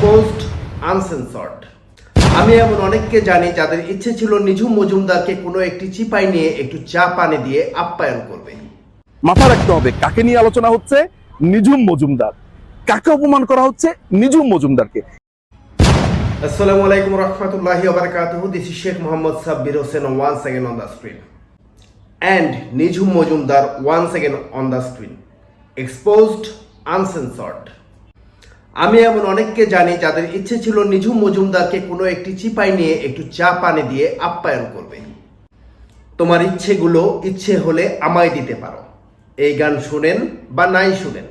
Exposed uncensored. আমি এমন অনেককে জানি যাদের ইচ্ছে ছিল নিঝুম মজুমদারকে কোনো একটি চিপাই নিয়ে একটু চা পানি দিয়ে আপ্যায়ন করবে। মাথা রাখতে হবে কাকে নিয়ে আলোচনা হচ্ছে, নিঝুম মজুমদার। কাকে অপমান করা হচ্ছে, নিঝুম মজুমদারকে। আসসালামু আলাইকুম রহমতুল্লাহি ওয়া বারাকাতুহু। This is Sheikh Mohammad Sabbir Hossain once again on the screen and Nijhum Majumder once again on the screen. Exposed uncensored. আমি এমন অনেককে জানি যাদের ইচ্ছে ছিল নিঝুম মজুমদারকে কোনো একটি চিপাই নিয়ে একটু চা পানি দিয়ে আপ্যায়ন করবে। তোমার ইচ্ছেগুলো ইচ্ছে হলে আমায় দিতে পারো। এই গান শুনেন বা নাই শুনেন,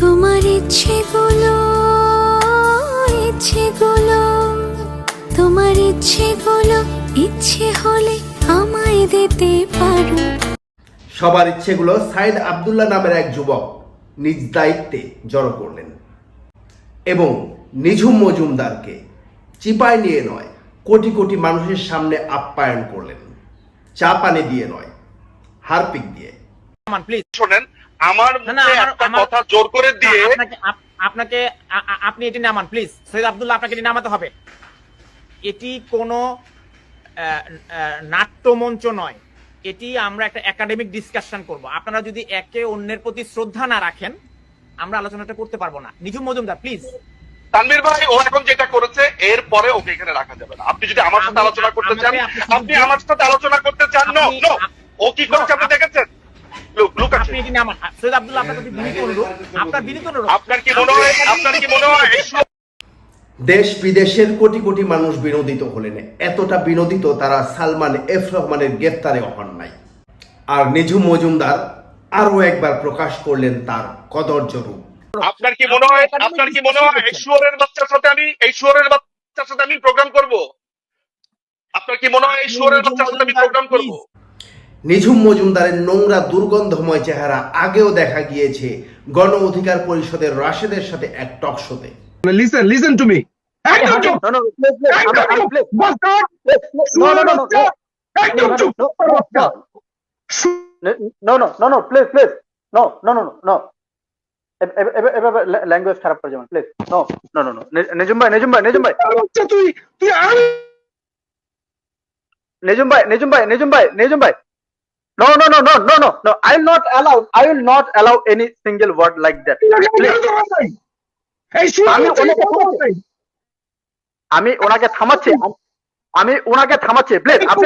তোমার ইচ্ছেগুলো তোমার ইচ্ছেগুলো ইচ্ছে হলে আমায় দিতে পারো। সবার ইচ্ছেগুলো সাইদ আব্দুল্লাহ নামের এক যুবক নিজ দায়িত্বে জড়ো করলেন এবং নিঝুম মজুমদারকে চিপায় নিয়ে নয়, কোটি কোটি মানুষের সামনে আপ্যায়ন করলেন। চা পানি দিয়ে নয়, হারপিক দিয়ে। প্লিজ শোনেন, আমার মুখে একটা কথা জোর করে দিয়ে আপনাকে আপনি এটি নামান প্লিজ। সৈয়দ আব্দুল্লাহ, আপনাকে এটি নামাতে হবে। এটি কোনো নাট্যমঞ্চ নয়, এটি আমরা একটা একাডেমিক ডিসকাশন করব। আপনারা যদি একে অন্যের প্রতি শ্রদ্ধা না রাখেন আমরা আলোচনাটা করতে পারবো না। নিঝুম মজুমদার প্লিজ। তানভীর ভাই, ও এখন যেটা করেছে এর পরে ওকে এখানে রাখা যাবে না। আপনি যদি আমার সাথে আলোচনা করতে চান, আপনি আমার সাথে আলোচনা করতে চান। নো নো, ও কি করেছে আপনি দেখেছেন? লুক আপনি এটি নামান। সৈয়দ আব্দুল্লাহ, আপনার প্রতি বিনীত অনুরোধ, আপনার বিনীত অনুরোধ। আপনার কি মনে হয় দেশ বিদেশের কোটি কোটি মানুষ বিনোদিত হলেন। এতটা বিনোদিত তারা সালমান এফ রহমানের গ্রেফতারে হন নাই। আর নিঝুম মজুমদার আরো একবার প্রকাশ করলেন তার কদর্য রূপ। আপনার কি মনে হয় এই শুয়োরের বাচ্চার সাথে আমি প্রোগ্রাম করব? আপনার কি মনে হয় এই শুয়োরের বাচ্চার সাথে আমি প্রোগ্রাম করব? নিঝুম মজুমদারের নোংরা দুর্গন্ধময় চেহারা আগেও দেখা গিয়েছে গণ অধিকার পরিষদের রাশেদের সাথে এক টক শোতে। Listen to me. ল্যাঙ্গুয়েজ খারাপ করে যাবেন প্লিজ। নো নেজুম ভাই no, I will not allow any single word like that, please. আমি ওনাকে থামাচ্ছি প্লিজ। আপনি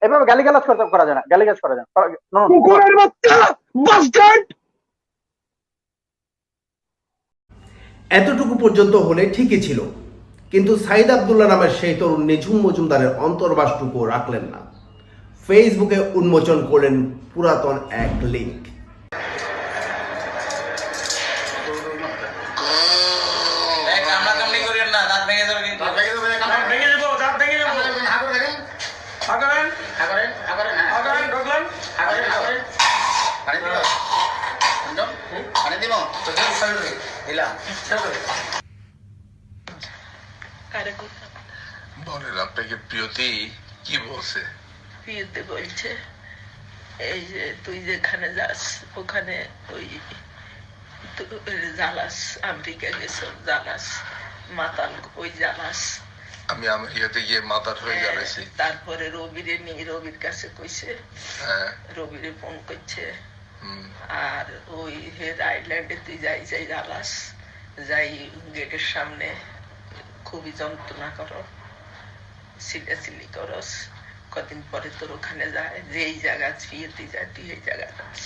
এভাবে গালিগালাজ করা যায় না, এতটুকু পর্যন্ত হলে ঠিকই ছিল, কিন্তু সাইদ আব্দুল্লাহ নামের সেই তরুণ নিঝুম মজুমদারের অন্তর্বাসটুকু রাখলেন না। ফেসবুকে উন্মোচন করলেন পুরাতন এক লিঙ্ক। বলেন, আপনাকে প্রিয়তি কি বলছে? প্রিয়তি বলছে এই যে তুই যেখানে যাস ওখানে ওই জ্বালাস, আমেরিকা গেছ জ্বালাস, মাতাল ওই জ্বালাস। আমি আমেরিকাতে গিয়ে মাতাল হয়ে জ্বালাইছি। তারপরে রবির কাছে কইছে, রবিরে ফোন করছে, আর ওই হেড আইল্যান্ডে তুই যাই জ্বালাস, যাই গেটের সামনে খুবই যন্ত্রণা করো, সিলি করস, কদিন পরে তোর ওখানে যায়, যেই জায়গা ফিরতে যায় তুই এই জায়গা যাস।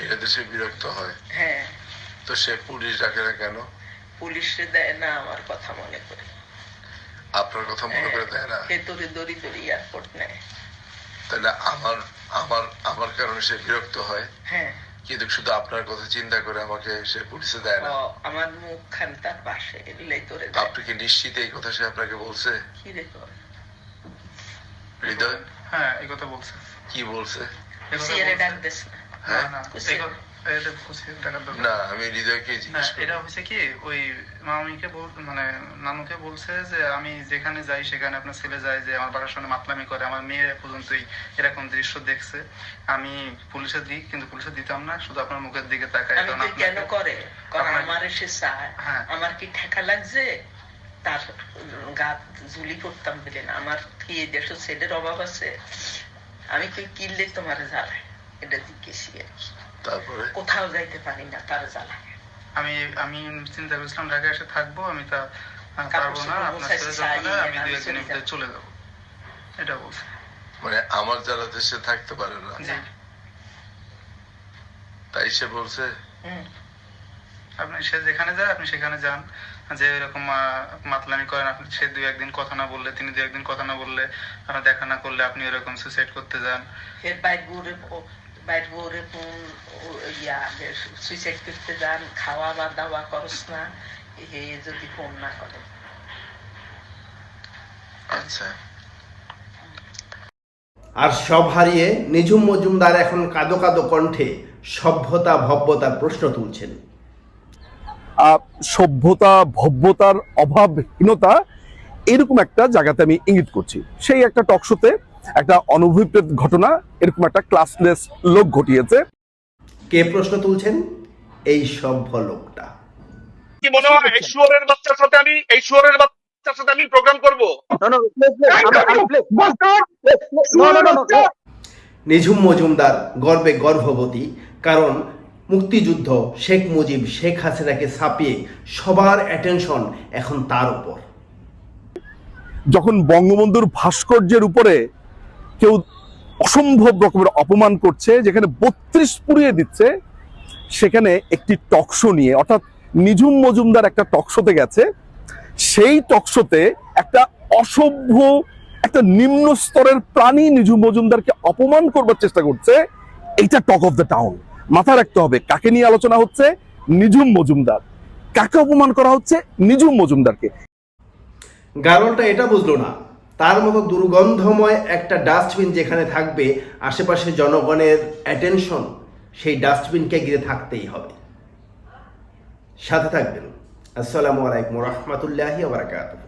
এটাতে সে বিরক্ত হয়। হ্যাঁ, তো সে পুলিশ ডাকে না কেন? পুলিশে দেয় না আমার কথা মনে করে। আপনার কথা মনে করে দেয় না? ভেতরে দড়ি এয়ারপোর্ট নেয়। তাহলে আমার কারণে সে বিরক্ত হয়। হ্যাঁ, কিন্তু শুধু আপনার কথা চিন্তা করে আমাকে সে পুলিশে দেয় না। আমার মুখখান তার পাশে এগুলাই তোরে। আপনি কি নিশ্চিত এই কথা সে আপনাকে বলছে? কি রে তোর হৃদয়? হ্যাঁ, এই কথা বলছে। কি বলছে? সিয়ারে ডাক দিস না। হ্যাঁ, এটা খুশি টাকার দরকার না আমি হৃদয়কে না, জিজ্ঞেস এটা করলাম। হয়েছে কি ওই মামিকে মানে নানুকে বলছে যে আমি যেখানে যাই সেখানে আপনার ছেলে যায় যে আমার বাসার সামনে মাতলামি করে, আমার মেয়ে পর্যন্তই এরকম দৃশ্য দেখছে। আমি পুলিশে দিই, কিন্তু পুলিশে দিতাম না, শুধু আপনার মুখের দিকে তাকাই। আমি তো কেন করে কারণ আমার এসে চায়, হ্যাঁ। আমার কি ঠেকা লাগছে তার গা ঝুলি করতাম বলে না? আমার কি এই দেশের ছেলের অভাব আছে? আমি কি কিনলে তোমার জ্বালায়, এটা জিজ্ঞেসি আর কি। তারপরে কোথাও যাইতে পারি না তার জ্বালায়। আমি চিন্তা করেছিলাম ঢাকায় এসে থাকবো, আমি তা পারবো না, আপনার ছেলে যখন আমি 2-1 দিনের ভিতরে চলে যাবো, এটা বলছে। মানে আমার যারা দেশে থাকতে পারে না জি, তাই সে বলছে। আপনি সে যেখানে যায় আপনি সেখানে যান, যে এরকম মাতলামি করেন আপনি, সে 2-1 দিন কথা না বললে, তিনি 2-1 দিন কথা না বললে, আপনার দেখা না করলে আপনি এরকম সুইসাইড করতে যান। এর বাইর বউরে সুইসাইড করতে যান, খাওয়া বা দাওয়া করস না, এ যদি ফোন না করে। আচ্ছা আর সব হারিয়ে নিঝুম মজুমদার এখন কাঁদো কাঁদো কণ্ঠে সভ্যতা ভব্যতার প্রশ্ন তুলছেন। সভ্যতা ভব্যতার অভাবহীনতা এরকম একটা জায়গাতে আমি ইঙ্গিত করছি। সেই একটা টকশোতে একটা অনভিপ্রেত ঘটনা এরকম একটা ক্লাসলেস লোক ঘটিয়েছে। কে প্রশ্ন তুলছেন? এই সভ্য লোকটা। কি মনে হয় এই শুয়োরের বাচ্চার সাথে আমি প্রোগ্রাম করবো? No, no, please. No. নিঝুম মজুমদার গর্বে গর্ভবতী, কারণ মুক্তিযুদ্ধ, শেখ মুজিব, শেখ হাসিনাকে ছাপিয়ে সবার অ্যাটেনশন এখন তার উপর। যখন বঙ্গবন্ধুর ভাস্কর্যের উপরে কেউ অসম্ভব রকমের অপমান করছে, যেখানে 32 পুড়িয়ে দিচ্ছে, সেখানে একটি টকশো নিয়ে, অর্থাৎ নিঝুম মজুমদার একটা টকশোতে গেছে, সেই টকশোতে একটা অসভ্য, একটা নিম্ন স্তরের প্রাণী নিঝুম মজুমদারকে অপমান করবার চেষ্টা করছে। এইটা টক অফ দ্য টাউন। মাথায় রাখতে হবে কাকে নিয়ে আলোচনা হচ্ছে, নিঝুম মজুমদার। কাকে অপমান করা হচ্ছে, নিঝুম মজুমদারকে। গারলটা এটা বুঝলো না, তার মতো দুর্গন্ধময় একটা ডাস্টবিন যেখানে থাকবে আশেপাশে জনগণের অ্যাটেনশন, সেই ডাস্টবিনকে ঘিরে থাকতেই হবে। সাথে থাকবেন। আসসালামু আলাইকুম ওয়া রাহমাতুল্লাহি ওয়া বারাকাতুহু।